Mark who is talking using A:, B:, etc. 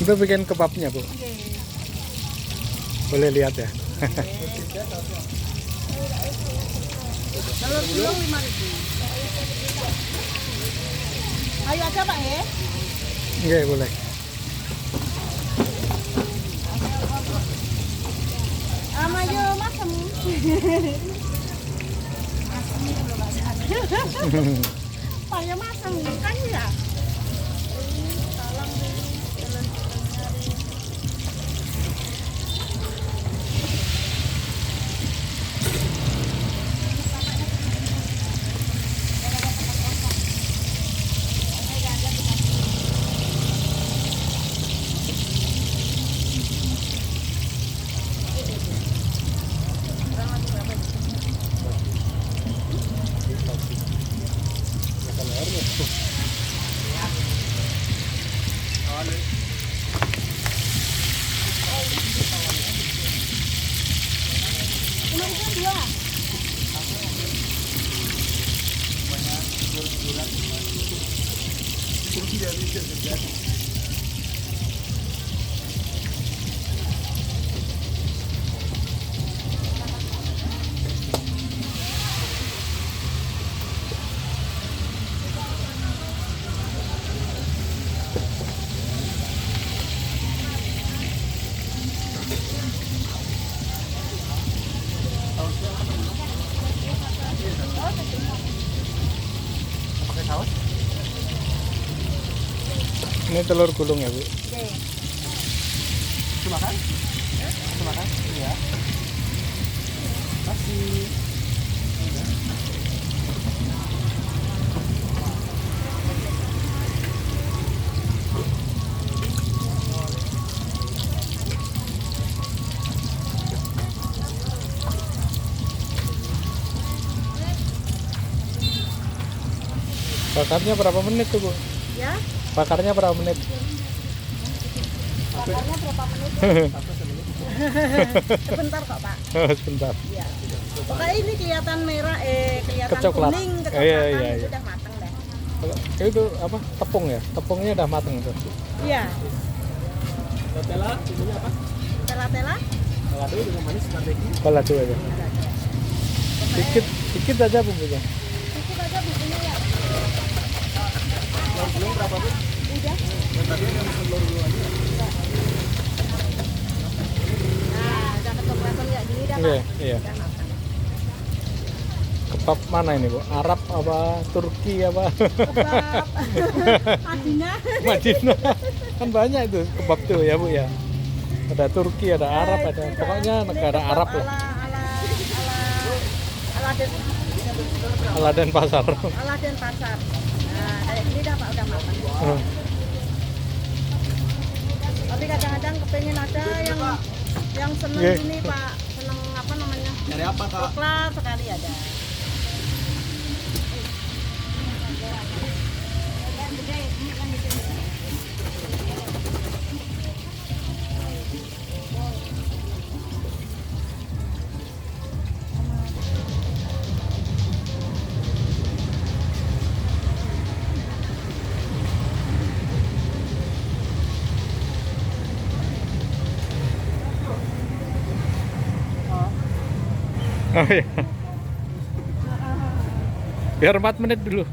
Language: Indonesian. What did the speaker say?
A: Untuk bikin kebabnya, Bu.
B: Oke.
A: Boleh lihat ya.
B: Telur gulung 5.000. Ayo aja Pak ya.
A: Oke, boleh.
B: Mayo masem. Payo masem kan ya.
A: Ini telur gulung ya, Bu.
B: Oke.
C: Makan? Makan? Iya. Kasih.
A: Bakarnya berapa menit tuh, Bu?
B: Ya.
A: Bakarnya berapa menit?
B: Bakarnya berapa menit? Sebentar kok Pak.
A: Sebentar.
B: Iya. Pokoknya ini kelihatan merah, kelihatan
A: Kecoklat.
B: kuning, kecoklatan,
A: Iya, iya, iya.
B: sudah matang deh.
A: Itu apa? Tepung ya? Tepungnya udah matang tuh.
B: Iya.
C: Tela, ini apa?
B: Tela-tela.
C: Balado dengan manis strategi.
A: Balado aja. Dikit, dikit aja bumbunya.
B: Sedikit aja bumbunya ya.
C: Telur gulung berapa, Bu?
B: Udah.
C: Yang tadi yang telur gulung aja.
B: Nah, udah kecoklatan kayak gini dah Pak.
A: Iya, iya.
B: Udah matang.
A: Kebab mana ini, Bu? Arab apa Turki apa?
B: Kebab. Madinah.
A: Madinah. Kan banyak itu kebab tuh ya, Bu ya. Ada Turki, ada Arab, ada pokoknya negara Arab lah.
B: Ala
A: Aladan pasar.
B: Aladen pasar. Nah, kayak gini dah Pak udah matang. Tapi kadang-kadang kepengen ada yang seneng
A: Iya.
B: gini Pak, seneng apa namanya?
C: Dari apa, Kak?
B: Coklat sekali ada.
A: Oh iya. Biar 4 menit dulu.